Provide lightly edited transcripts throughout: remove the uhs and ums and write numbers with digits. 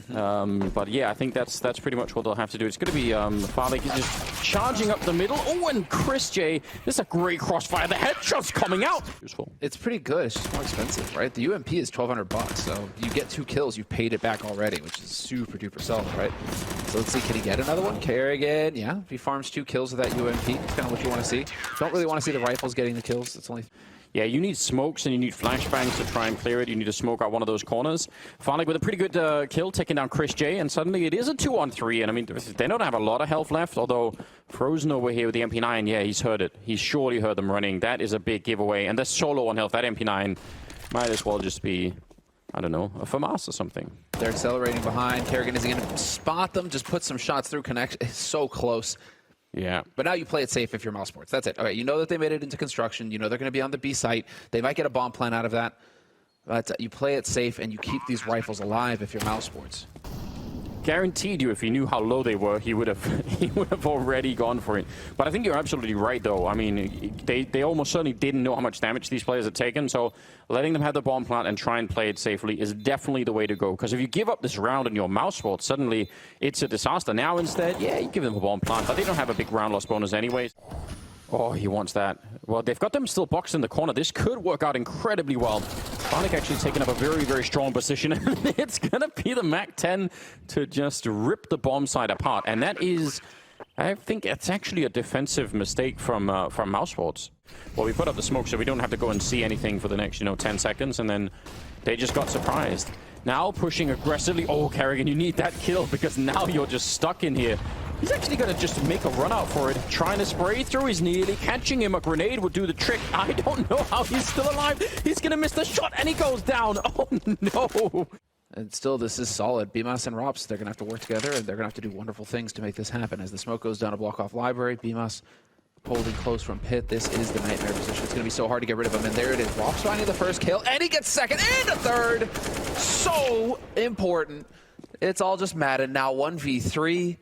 But yeah, I think that's pretty much what they'll have to do. It's going to be Fnatic is just charging up the middle. Oh, and chrisj, this is a great crossfire. The headshots coming out. Useful. It's pretty good. It's just more expensive, right? The UMP is $1,200, so you get 2 kills, you've paid it back already, which is super duper solid, right? So let's see, can he get another one? Karrigan, yeah. If he farms 2 kills with that UMP, it's kind of what you want to see. Don't really want to see the rifles getting the kills. It's only... Yeah, you need smokes and you need flashbangs to try and clear it. You need to smoke out one of those corners. Fnatic with a pretty good kill, taking down chrisj, and suddenly it is a 2-on-3. And I mean, they don't have a lot of health left, although Frozen over here with the MP9, yeah, he's heard it. He's surely heard them running. That is a big giveaway. And they're so low on health. That MP9 might as well just be, I don't know, a FAMAS or something. They're accelerating behind. Karrigan is going to spot them, just put some shots through connection. It's so close. Yeah. But now you play it safe if you're Mousesports. That's it. Okay, you know that they made it into construction. You know they're going to be on the B site. They might get a bomb plan out of that. But you play it safe and you keep these rifles alive if you're Mousesports. Guaranteed you, if he knew how low they were, he would have already gone for it. But I think you're absolutely right, though. I mean, they almost certainly didn't know how much damage these players had taken, so letting them have the bomb plant and try and play it safely is definitely the way to go. Because if you give up this round in your Mousesports, suddenly it's a disaster. Now instead, yeah, you give them a bomb plant, but they don't have a big round loss bonus anyways. Oh, he wants that. Well, they've got them still boxed in the corner. This could work out incredibly well. Fnatic actually taking up a very, very strong position. It's going to be the MAC-10 to just rip the bomb side apart. And that is, I think it's actually a defensive mistake from Mousesports. Well, we put up the smoke so we don't have to go and see anything for the next, 10 seconds. And then they just got surprised. Now pushing aggressively. Oh, Karrigan, you need that kill because now you're just stuck in here. He's actually going to just make a run out for it. Trying to spray through. He's nearly catching him. A grenade would do the trick. I don't know how he's still alive. He's going to miss the shot and he goes down. Oh, no. And still, this is solid. blamef and ropz, they're going to have to work together and they're going to have to do wonderful things to make this happen. As the smoke goes down to block off library, blamef holding close from pit. This is the nightmare position. It's going to be so hard to get rid of him. And there it is. ropz finding the first kill and he gets second and a third. So important. It's all just Madden now. 1v3.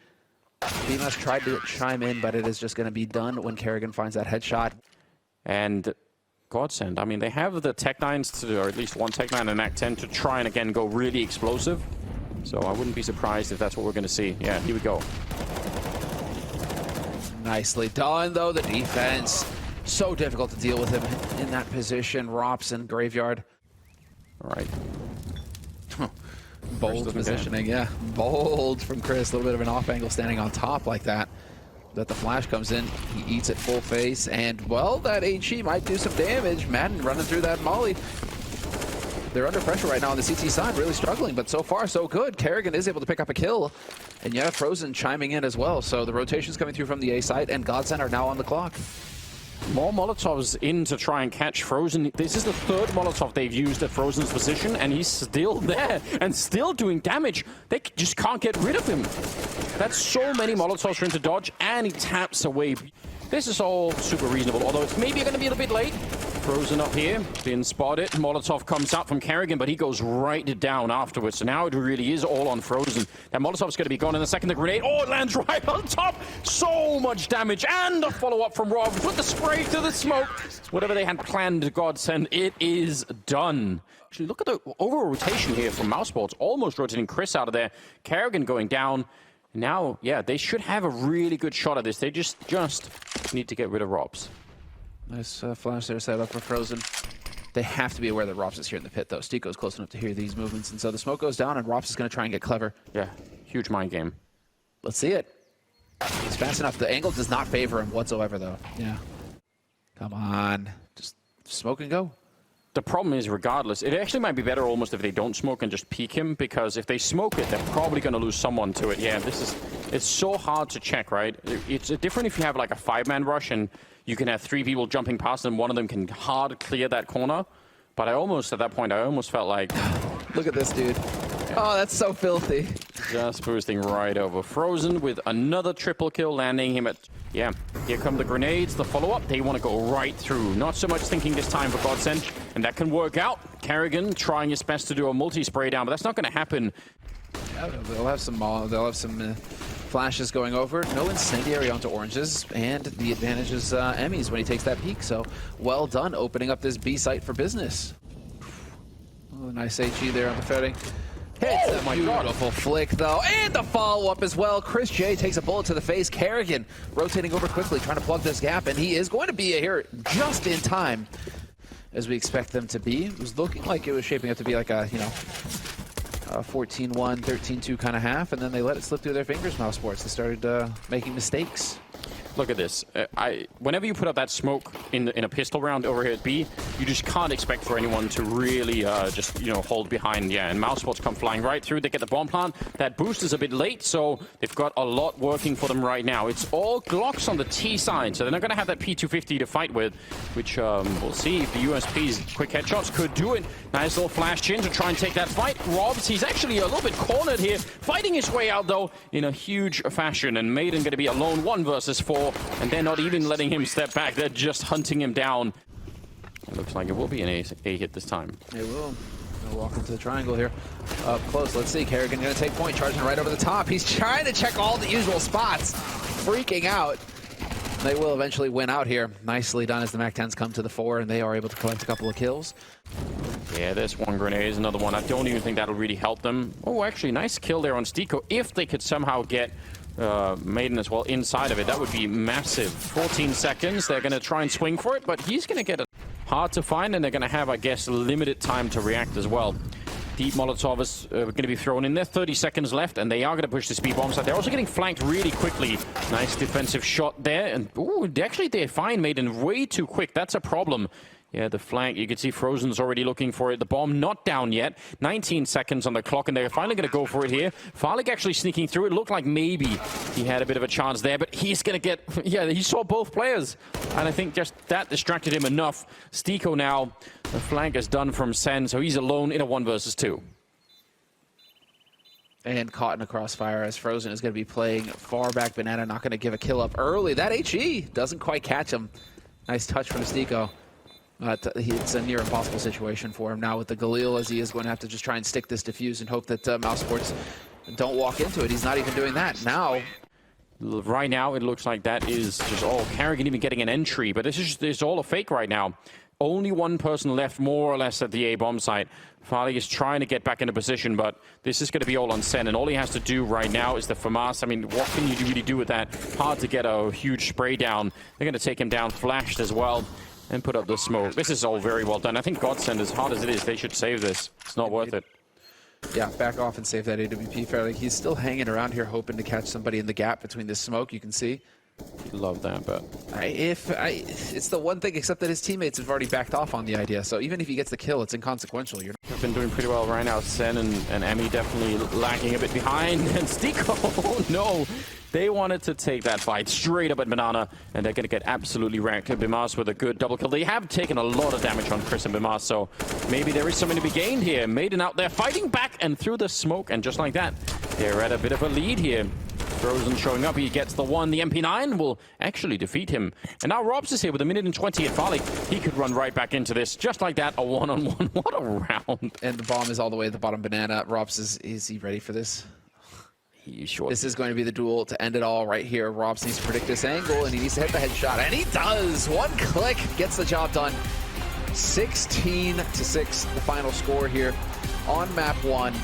blamef tried to chime in, but it is just going to be done when Karrigan finds that headshot. And Godsent, I mean, they have the Tech-9s, or at least one Tech-9 and MAC-10 to try and, again, go really explosive. So I wouldn't be surprised if that's what we're going to see. Yeah, here we go. Nicely done, though. The defense, so difficult to deal with him in that position. ropz and graveyard. All right. Bold positioning, yeah. Bold from chrisj. A little bit of an off angle standing on top like that. But the flash comes in, he eats it full face, and, well, that HE might do some damage. Madden running through that molly. They're under pressure right now on the CT side, really struggling, but so far so good. Karrigan is able to pick up a kill, and yeah, Frozen chiming in as well. So the rotation's coming through from the A side, and Godsent are now on the clock. More Molotovs in to try and catch Frozen. This is the third Molotov they've used at Frozen's position, and he's still there and still doing damage. They just can't get rid of him. That's so many Molotovs for him to dodge, and he taps away. This is all super reasonable, although it's maybe going to be a little bit late. Frozen up here, been spotted. Molotov comes out from Karrigan, but he goes right down afterwards. So now it really is all on Frozen. That Molotov's going to be gone in a second. The grenade, oh, it lands right on top. So much damage, and a follow-up from Rob with the spray to the smoke. Whatever they had planned, Godsent, it is done. Actually, look at the overall rotation here from Mousesports. Almost rotating chrisj out of there. Karrigan going down. Now, yeah, they should have a really good shot at this. They just need to get rid of ropz. Nice flash there set up for Frozen. They have to be aware that ropz is here in the pit, though. Stico's close enough to hear these movements, and so the smoke goes down, and ropz is going to try and get clever. Yeah, huge mind game. Let's see it. He's fast enough. The angle does not favor him whatsoever, though. Yeah. Come on. Just smoke and go. The problem is, regardless, it actually might be better almost if they don't smoke and just peek him, because if they smoke it, they're probably going to lose someone to it. Yeah, it's so hard to check, right? It's different if you have like a 5-man rush and you can have 3 people jumping past and one of them can hard clear that corner. But at that point, I almost felt like... Look at this, dude. Yeah. Oh, that's so filthy. Just boosting right over Frozen with another triple kill, landing him at... Yeah, here come the grenades, the follow-up. They want to go right through. Not so much thinking this time for Godsent, and that can work out. Karrigan trying his best to do a multi-spray down, but that's not going to happen. Yeah, they'll have some flashes going over. No incendiary onto oranges, and the advantage is Emmy's when he takes that peek. So well done opening up this B site for business. Oh, nice HE there on the Fetting. Hits Oh a my God. beautiful flick, though. And the follow-up as well. chrisj takes a bullet to the face. Karrigan rotating over quickly, trying to plug this gap, and he is going to be here just in time, as we expect them to be. It was looking like it was shaping up to be like a, you know, 14-1, 13-2 kind of half, and then they let it slip through their fingers, Mousesports. They started making mistakes. Look at this. Whenever you put up that smoke in a pistol round over here at B, you just can't expect for anyone to really just, you know, hold behind. Yeah, and Mousesports come flying right through. They get the bomb plant. That boost is a bit late, so they've got a lot working for them right now. It's all Glocks on the T side, so they're not going to have that P250 to fight with, which we'll see if the USP's quick headshots could do it. Nice little flash chin to try and take that fight. ropz, he's actually a little bit cornered here, fighting his way out, though, in a huge fashion. And Maiden going to be alone 1 versus 4. And they're not even letting him step back. They're just hunting him down. It looks like it will be an A hit this time. It will. They'll walk into the triangle here. Up close. Let's see. Karrigan going to take point, charging right over the top. He's trying to check all the usual spots. Freaking out. They will eventually win out here. Nicely done as the MAC-10s come to the fore, and they are able to collect a couple of kills. Yeah, there's one grenade, another one. I don't even think that'll really help them. Oh, actually, nice kill there on Stiko. If they could somehow get Maiden as well inside of it, that would be massive. 14 seconds, they're going to try and swing for it, but he's going to get it hard to find, and they're going to have, I guess, limited time to react as well. Deep Molotov is going to be thrown in there. 30 seconds left, and they are going to push the speed bomb side. They're also getting flanked really quickly. Nice defensive shot there, and ooh, actually they find Maiden way too quick. That's a problem. Yeah, the flank, you can see Frozen's already looking for it. The bomb not down yet. 19 seconds on the clock, and they're finally going to go for it here. Farlig actually sneaking through. It looked like maybe he had a bit of a chance there, but he's going to get... Yeah, he saw both players, and I think just that distracted him enough. Stiko now, the flank is done from Sen, so he's alone in a 1 versus 2. And caught in a crossfire as Frozen is going to be playing far back. Banana not going to give a kill up early. That HE doesn't quite catch him. Nice touch from Stiko. It's a near impossible situation for him now with the Galil, as he is going to have to just try and stick this defuse and hope that Mousesports don't walk into it. He's not even doing that now. Right now, it looks like that is just all Karrigan even getting an entry, but this is just, it's all a fake right now. Only one person left, more or less, at the A-bomb site. Farlig is trying to get back into position, but this is going to be all on Sen, and all he has to do right now is the FAMAS. I mean, what can you really do with that? Hard to get a huge spray down. They're going to take him down flashed as well and put up the smoke. This is all very well done. I think Godsent, as hard as it is, they should save this. It's not worth it. Yeah, back off and save that AWP fairly. He's still hanging around here hoping to catch somebody in the gap between this smoke, you can see. Love that, but... it's the one thing, except that his teammates have already backed off on the idea, so even if he gets the kill, it's inconsequential. They've been doing pretty well right now. Sen and Emmy definitely lagging a bit behind, and Stiko, oh no! They wanted to take that fight straight up at Banana, and they're going to get absolutely wrecked. blamef with a good double kill. They have taken a lot of damage on Chrisj and blamef, so maybe there is something to be gained here. Maiden out there fighting back and through the smoke, and just like that, they're at a bit of a lead here. Frozen showing up, he gets the one. The MP9 will actually defeat him. And now ropz is here with 1:20 at Farlig. He could run right back into this, just like that, a one-on-one. What a round. And the bomb is all the way at the bottom. Banana, ropz, is he ready for this? Sure. This is going to be the duel to end it all right here. ropz needs to predict this angle, and he needs to hit the headshot, and he does! One click gets the job done. 16-6, the final score here on map 1.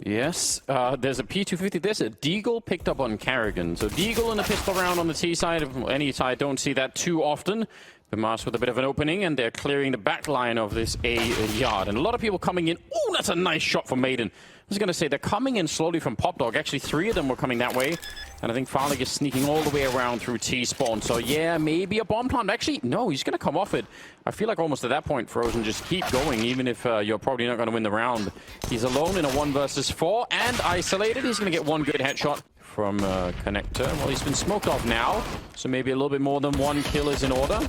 Yes, there's a P250. There's a Deagle picked up on Karrigan. So Deagle in a pistol round on the T side. Any side, don't see that too often. blamef with a bit of an opening, and they're clearing the back line of this A yard. And a lot of people coming in. Oh, that's a nice shot from Maiden. I was going to say, they're coming in slowly from Pop Dog. Actually, 3 of them were coming that way. And I think Farlig is sneaking all the way around through T-spawn. So yeah, maybe a bomb plant. Actually, no, he's going to come off it. I feel like almost at that point, Frozen, just keep going, even if you're probably not going to win the round. He's alone in a 1 versus 4 and isolated. He's going to get one good headshot from Connector. Well, he's been smoked off now, so maybe a little bit more than 1 kill is in order.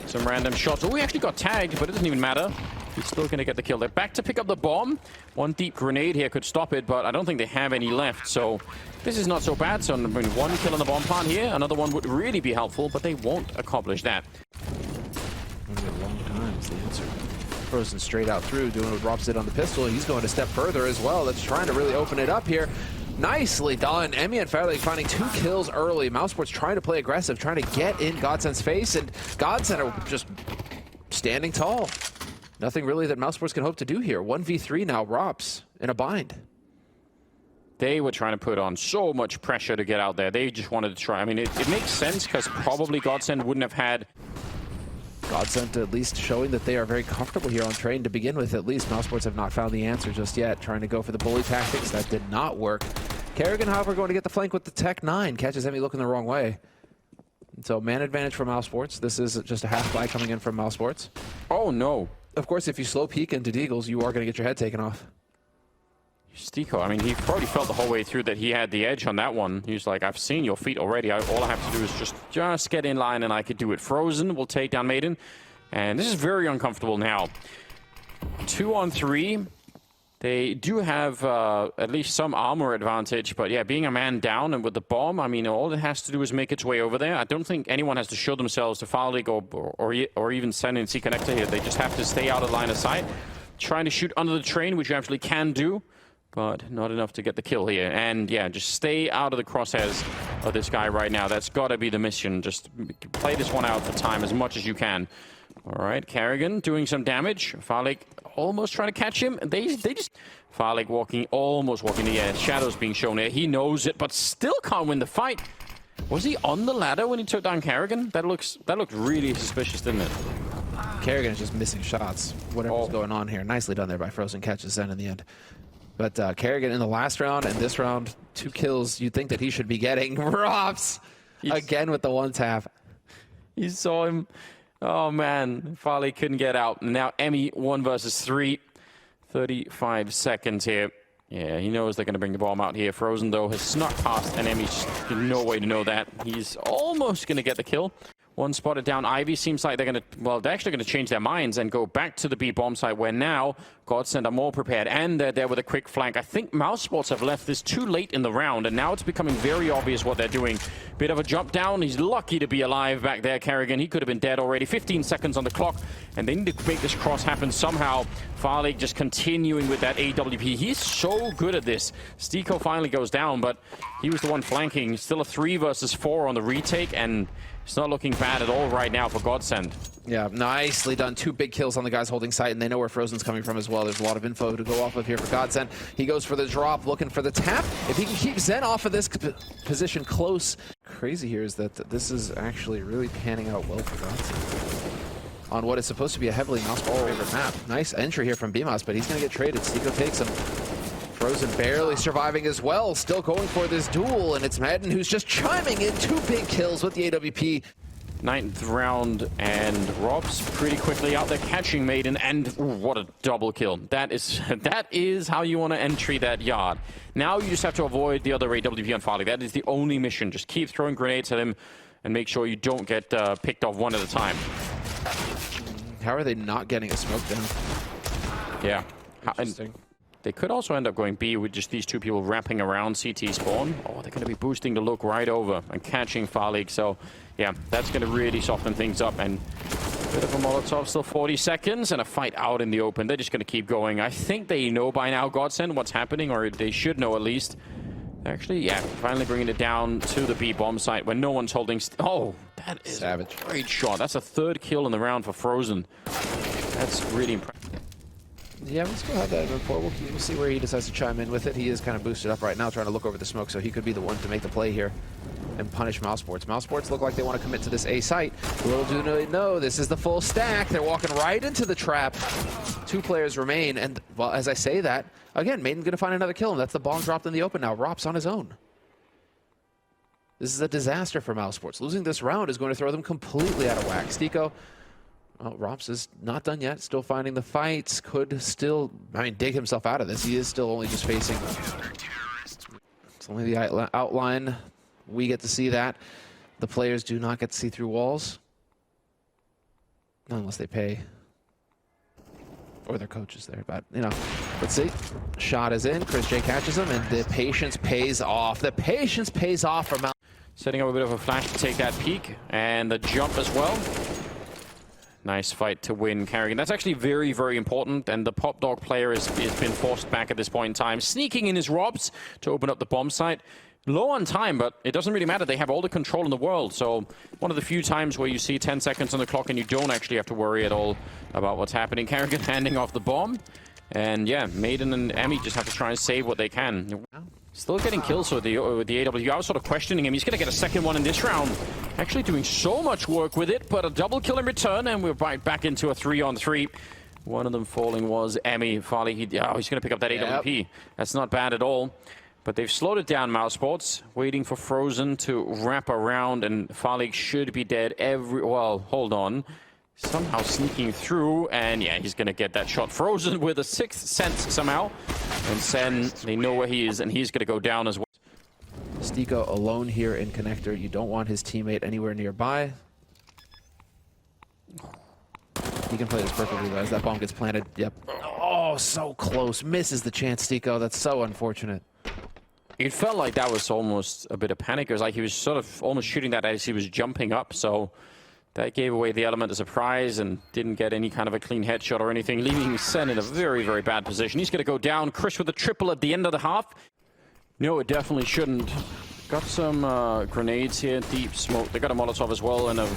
Some random shots. Oh, we actually got tagged, but it doesn't even matter. He's still going to get the kill. They're back to pick up the bomb. One deep grenade here could stop it, but I don't think they have any left. So this is not so bad. So I mean, 1 kill on the bomb plant here. Another one would really be helpful, but they won't accomplish that. A long time is the answer. Frozen straight out through, doing what ropz did on the pistol. He's going a step further as well. That's trying to really open it up here. Nicely done. Emmy and Farlig finding 2 kills early. Mousesports trying to play aggressive, trying to get in Godsent's face, and Godsent are just standing tall. Nothing really that Mousesports can hope to do here. 1v3 now, ropz in a bind. They were trying to put on so much pressure to get out there. They just wanted to try. I mean, it makes sense because probably Godsent wouldn't have had... Godsent at least showing that they are very comfortable here on train to begin with. At least Mousesports have not found the answer just yet. Trying to go for the bully tactics. That did not work. karrigan, however, going to get the flank with the Tech 9. Catches Emmy looking the wrong way. So man advantage for Mousesports. This is just a half buy coming in from Mousesports. Oh, no. Of course, if you slow peek into Deagles, you are going to get your head taken off. niko, I mean, he probably felt the whole way through that he had the edge on that one. He's like, I've seen your feet already. All I have to do is just get in line and I could do it. Frozen will take down Maiden. And this is very uncomfortable now. 2 on 3. They do have at least some armor advantage. But yeah, being a man down and with the bomb, I mean, all it has to do is make its way over there. I don't think anyone has to show themselves to FaZe or even send in C-Connector here. They just have to stay out of line of sight. Trying to shoot under the train, which you actually can do. But not enough to get the kill here. And yeah, just stay out of the crosshairs of this guy right now. That's got to be the mission. Just play this one out for time as much as you can. All right, karrigan doing some damage. FaZe almost trying to catch him. They just... FaZe almost walking the air. Shadows being shown here. He knows it, but still can't win the fight. Was he on the ladder when he took down karrigan? That looked really suspicious, didn't it? karrigan is just missing shots. Whatever's going on here. Nicely done there by Frozen. Catches Zen in the end. But karrigan in the last round and this round, 2 kills you'd think that he should be getting. ropz again with the 1-tap. You saw him. Oh, man. FaZe couldn't get out. Now Emmy 1 versus 3. 35 seconds here. Yeah, he knows they're going to bring the bomb out here. Frozen, though, has snuck past, and Emmy's just no way to know that. He's almost going to get the kill. 1 spotted down. Ivy seems like they're going to, well, they're actually going to change their minds and go back to the B bomb site where now Godsent are more prepared and they're there with a quick flank. I think Mousesports have left this too late in the round and now it's becoming very obvious what they're doing. Bit of a jump down. He's lucky to be alive back there, karrigan. He could have been dead already. 15 seconds on the clock and they need to make this cross happen somehow. FaZe just continuing with that AWP. He's so good at this. niko finally goes down, but he was the one flanking. Still a 3 versus 4 on the retake and it's not looking bad at all right now for Godsent. Yeah, nicely done. 2 big kills on the guys holding site, and they know where Frozen's coming from as well. There's a lot of info to go off of here for Godsent. He goes for the drop, looking for the tap. If he can keep Zen off of this position close. Crazy here is that this is actually really panning out well for Godsent on what is supposed to be a heavily Mousesports favorite map. Nice entry here from bmos, but he's going to get traded. niko takes him. Frozen barely surviving as well, still going for this duel, and it's Madden who's just chiming in 2 big kills with the AWP. 9th round, and ropz pretty quickly out there catching Maiden, and ooh, what a double kill. That is how you want to entry that yard. Now you just have to avoid the other AWP on FaZe. That is the only mission. Just keep throwing grenades at him and make sure you don't get picked off one at a time. How are they not getting a smoke down? Yeah. Interesting. They could also end up going B with just these 2 people wrapping around CT spawn. Oh, they're going to be boosting the look right over and catching FaZe. So, yeah, that's going to really soften things up. And a bit of a Molotov, still 40 seconds, and a fight out in the open. They're just going to keep going. I think they know by now, Godsent, what's happening, or they should know at least. Actually, yeah, finally bringing it down to the B bomb site when no one's holding... Oh, that is savage. A great shot. That's a 3rd kill in the round for Frozen. That's really impressive. Yeah, we still have that in report. We'll see where he decides to chime in with it. He is kind of boosted up right now, trying to look over the smoke, so he could be the one to make the play here and punish Mousesports. Mousesports look like they want to commit to this A site. Little do they know, this is the full stack. They're walking right into the trap. 2 players remain, and well, as I say that, again, Maiden going to find another kill, and that's the bomb dropped in the open now. ropz on his own. This is a disaster for Mousesports. Losing this round is going to throw them completely out of whack. niko, well, ropz is not done yet. Still finding the fights. Could still, dig himself out of this. He is still only just facing. It's only the outline. We get to see that. The players do not get to see through walls. Not unless they pay. Or their coach is there. But, let's see. Shot is in. chrisj catches him, and the patience pays off. The patience pays off for Mount. Setting up a bit of a flash to take that peek. And the jump as well. Nice fight to win karrigan. That's actually very, very important. And the Pop Dog player has been forced back at this point in time. Sneaking in his ropz to open up the bomb site. Low on time, but it doesn't really matter. They have all the control in the world. So one of the few times where you see 10 seconds on the clock and you don't actually have to worry at all about what's happening. karrigan handing off the bomb. And yeah, Maiden and Emmy just have to try and save what they can. Still getting kills with the AW. I was sort of questioning him. He's going to get a second one in this round. Actually doing so much work with it, but a double kill in return, and we're back into a 3-on-3. One of them falling was Emmy. Farley, he's going to pick up that AWP. That's not bad at all. But they've slowed it down, Mousesports, waiting for Frozen to wrap around, and Farley should be dead well, hold on. Somehow sneaking through, and yeah, he's going to get that shot. Frozen with a 6th sense somehow. And Sen, they know where he is, and he's going to go down as well. Stiko alone here in connector. You don't want his teammate anywhere nearby. He can play this perfectly though, as that bomb gets planted. Yep. Oh, so close. Misses the chance, Stiko. That's so unfortunate. It felt like that was almost a bit of panic. It was like he was sort of almost shooting that as he was jumping up, so that gave away the element of surprise and didn't get any kind of a clean headshot or anything, leaving Sen in a very, very bad position. He's going to go down. Chrisj with a triple at the end of the half. No, it definitely shouldn't. Got some grenades here, deep smoke. They got a Molotov as well and a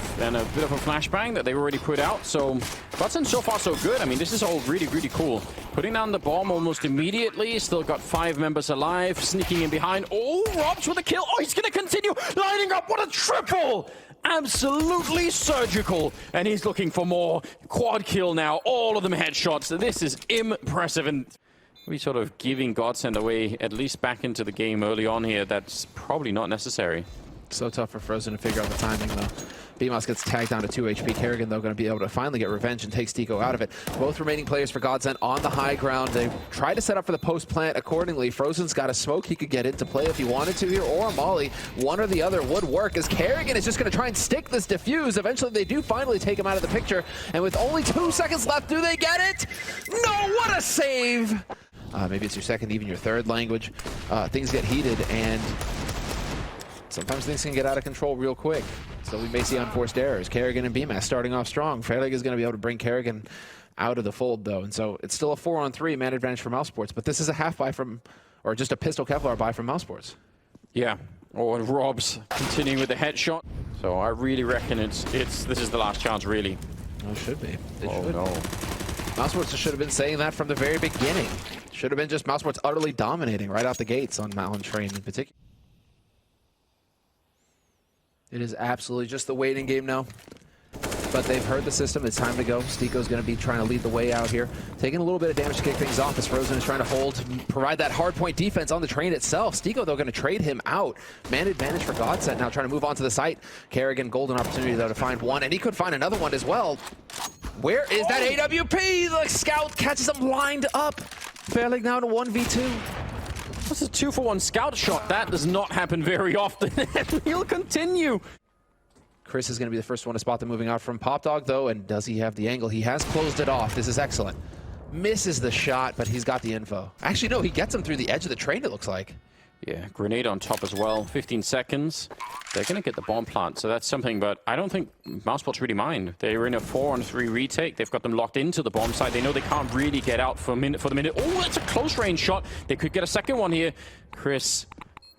bit of a flashbang that they've already put out. So Godsent so far so good. I mean, this is all really, really cool. Putting down the bomb almost immediately. Still got 5 members alive. Sneaking in behind. Oh, ropz with a kill. Oh, he's going to continue lining up. What a triple! Absolutely surgical, and he's looking for more. Quad kill now, all of them headshots. This is impressive, and we sort of giving Godsent away at least back into the game early on here. That's probably not necessary. So tough for Frozen to figure out the timing though. BMOS gets tagged down to 2 HP. Karrigan, though, going to be able to finally get revenge and take Stiko out of it. Both remaining players for Godsent on the high ground. They try to set up for the post plant accordingly. Frozen's got a smoke he could get into play if he wanted to here, or a molly. One or the other would work, as Karrigan is just going to try and stick this defuse. Eventually, they do finally take him out of the picture. And with only 2 seconds left, do they get it? No, what a save! Maybe it's your second, even your third language. Things get heated, and sometimes things can get out of control real quick. So we may see unforced errors. Karrigan and BMOS starting off strong. FaZe is going to be able to bring Karrigan out of the fold, though. And so it's still a 4-on-3 man advantage for Mousesports. But this is a half buy from, or just a pistol Kevlar buy from Mousesports. Yeah. Oh, and ropz continuing with the headshot. So I really reckon this is the last chance, really. Oh, it should be. It should. No. Mousesports should have been saying that from the very beginning. Should have been just Mousesports utterly dominating right out the gates on Mountain Train in particular. It is absolutely just the waiting game now. But they've heard the system. It's time to go. Stiko's going to be trying to lead the way out here. Taking a little bit of damage to kick things off as Frozen is trying to hold, provide that hard point defense on the train itself. Stiko, though, going to trade him out. Man advantage for Godsent now, trying to move on to the site. Karrigan, golden opportunity, though, to find one. And he could find another one as well. Where is that AWP? The scout catches him lined up. FaZe now to 1v2. That's a 2-for-1 scout shot. That does not happen very often. He'll continue. Chrisj is going to be the first one to spot them moving out from Pop Dog, though, and does he have the angle? He has closed it off. This is excellent. Misses the shot, but he's got the info. Actually, no, he gets him through the edge of the train, it looks like. Yeah, grenade on top as well. 15 seconds. They're going to get the bomb plant, so that's something, but I don't think Mousesports really mind. They're in a 4-on-3 retake. They've got them locked into the bomb site. They know they can't really get out for the minute. Oh, that's a close range shot. They could get a second one here. Chrisj.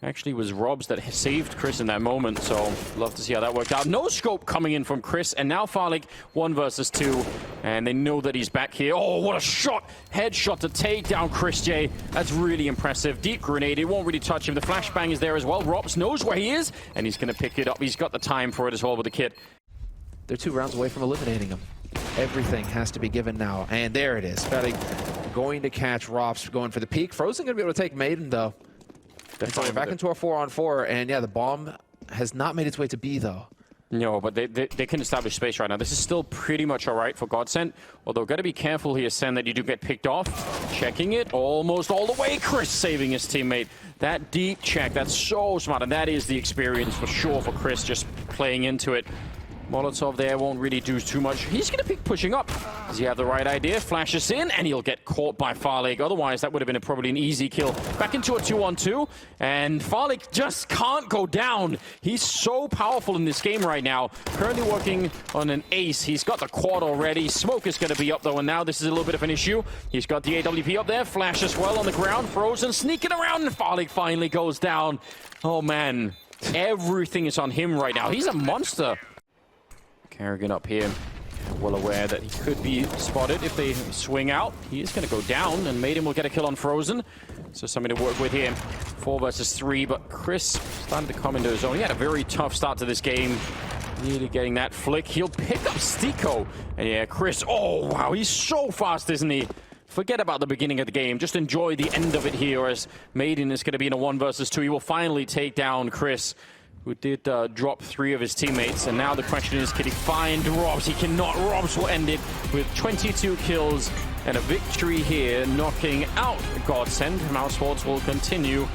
Actually, was ropz that saved Chrisj in that moment, so love to see how that worked out. No scope coming in from Chrisj, and now Farley 1 versus 2, and they know that he's back here. Oh, what a shot! Headshot to take down chrisj. That's really impressive. Deep grenade, it won't really touch him. The flashbang is there as well. ropz knows where he is, and he's going to pick it up. He's got the time for it as well with the kit. They're 2 rounds away from eliminating him. Everything has to be given now, and there it is. FaZe going to catch ropz, going for the peak. Frozen going to be able to take Maiden, though. So we're back into a 4-on-4, and yeah, the bomb has not made its way to B, though. No, but they can establish space right now. This is still pretty much all right for Godsent, although got to be careful here, Sen, that you do get picked off. Checking it almost all the way. Chrisj saving his teammate. That deep check, that's so smart, and that is the experience for sure for Chrisj, just playing into it. Molotov there won't really do too much. He's going to be pushing up. Does he have the right idea? Flashes in, and he'll get caught by Farley. Otherwise, that would have been probably an easy kill. Back into a 2-on-2, and Farley just can't go down. He's so powerful in this game right now. Currently working on an ace. He's got the quad already. Smoke is going to be up, though, and now this is a little bit of an issue. He's got the AWP up there. Flash as well on the ground. Frozen sneaking around, and Farley finally goes down. Oh, man. Everything is on him right now. He's a monster. Karrigan up here. well aware that he could be spotted if they swing out. He is going to go down, and Maiden will get a kill on Frozen. So something to work with here. 4 versus 3, but chrisj starting to come into his own. He had a very tough start to this game. Really getting that flick. He'll pick up Stiko. And yeah, chrisj, oh wow, he's so fast, isn't he? Forget about the beginning of the game. Just enjoy the end of it here, as Maiden is going to be in a 1 versus 2. He will finally take down chrisj, who did drop 3 of his teammates. And now the question is, can he find ropz? He cannot. ropz will end it with 22 kills and a victory here, knocking out Godsent. Mousesports will continue.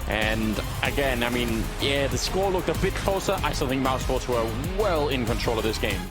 And again, I mean, yeah, the score looked a bit closer. I still think Mousesports were well in control of this game.